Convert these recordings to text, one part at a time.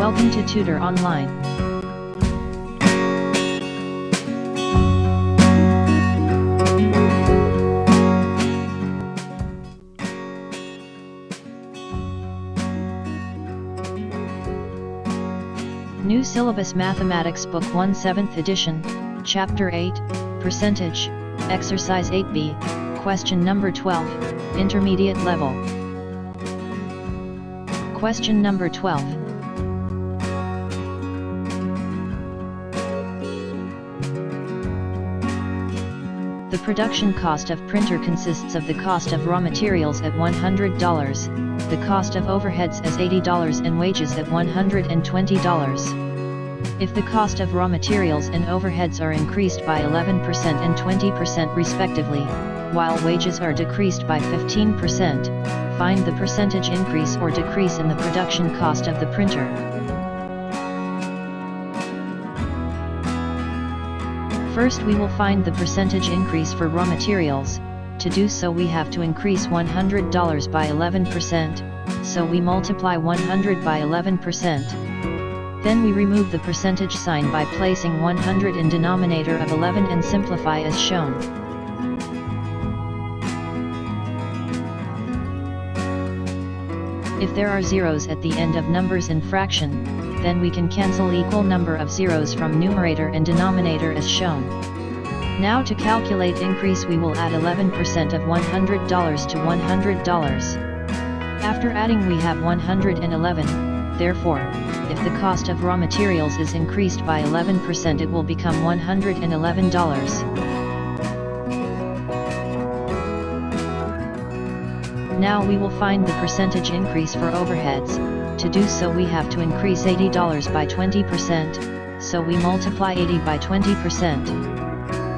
Welcome to Tutor Online. New Syllabus Mathematics Book 1 7th edition, Chapter 8, Percentage, Exercise 8B, Question number 12, Intermediate level. Question number 12. The production cost of printer consists of the cost of raw materials at $100, the cost of overheads as $80 and wages at $120. If the cost of raw materials and overheads are increased by 11% and 20% respectively, while wages are decreased by 15%, find the percentage increase or decrease in the production cost of the printer. First we will find the percentage increase for raw materials. To do so we have to increase $100 by 11%, so we multiply 100 by 11%. Then we remove the percentage sign by placing 100 in denominator of 11 and simplify as shown. If there are zeros at the end of numbers in fraction, then we can cancel equal number of zeros from numerator and denominator as shown. Now to calculate increase we will add 11% of $100 to $100. After adding we have 111, therefore, if the cost of raw materials is increased by 11% it will become $111. Now we will find the percentage increase for overheads. To do so we have to increase $80 by 20%, so we multiply 80 by 20%.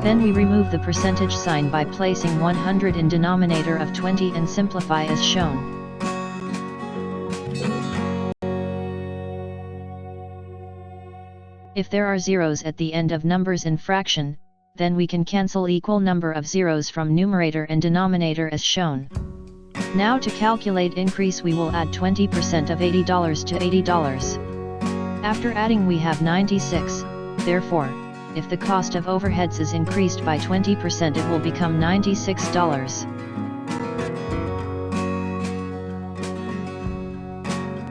Then we remove the percentage sign by placing 100 in denominator of 20 and simplify as shown. If there are zeros at the end of numbers in fraction, then we can cancel equal number of zeros from numerator and denominator as shown. Now to calculate increase we will add 20% of $80 to $80. After adding we have 96, therefore, if the cost of overheads is increased by 20% it will become $96.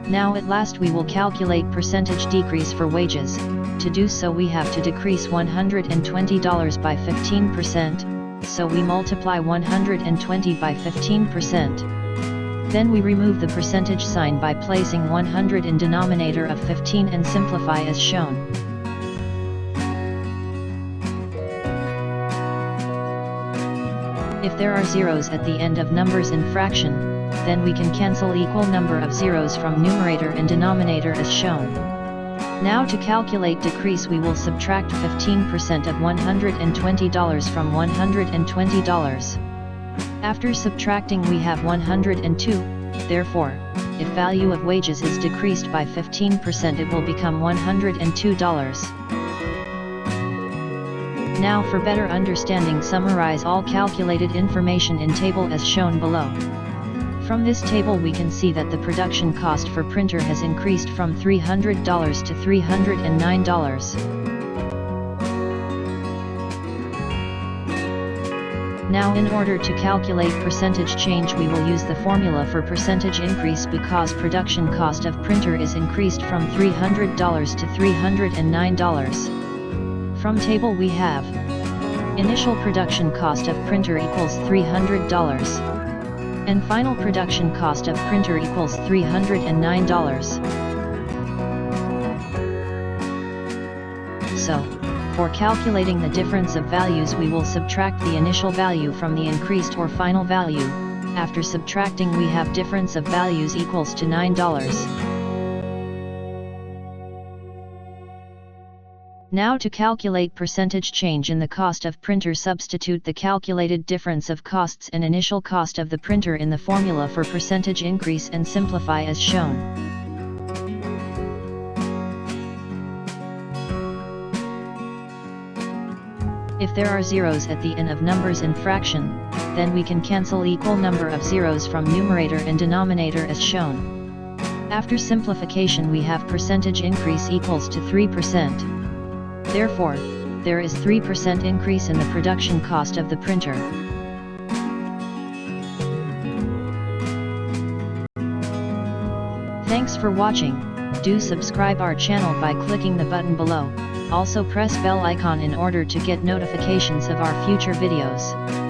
Now at last we will calculate percentage decrease for wages. To do so we have to decrease $120 by 15%, so we multiply 120 by 15%. Then we remove the percentage sign by placing 100 in denominator of 15 and simplify as shown. If there are zeros at the end of numbers in fraction, then we can cancel equal number of zeros from numerator and denominator as shown. Now to calculate decrease we will subtract 15% of $120 from $120. After subtracting we have 102, therefore, if value of wages is decreased by 15% it will become $102. Now for better understanding summarize all calculated information in table as shown below. From this table we can see that the production cost for printer has increased from $300 to $309. Now in order to calculate percentage change we will use the formula for percentage increase because production cost of printer is increased from $300 to $309. From table we have initial production cost of printer equals $300. And final production cost of printer equals $309. So, for calculating the difference of values we will subtract the initial value from the increased or final value. After subtracting we have difference of values equals to $9. Now to calculate percentage change in the cost of printer substitute the calculated difference of costs and initial cost of the printer in the formula for percentage increase and simplify as shown. If there are zeros at the end of numbers in fraction, then we can cancel equal number of zeros from numerator and denominator as shown. After simplification we have percentage increase equals to 3%. Therefore, there is 3% increase in the production cost of the printer. Thanks for watching. Do subscribe our channel by clicking the button below. Also press bell icon in order to get notifications of our future videos.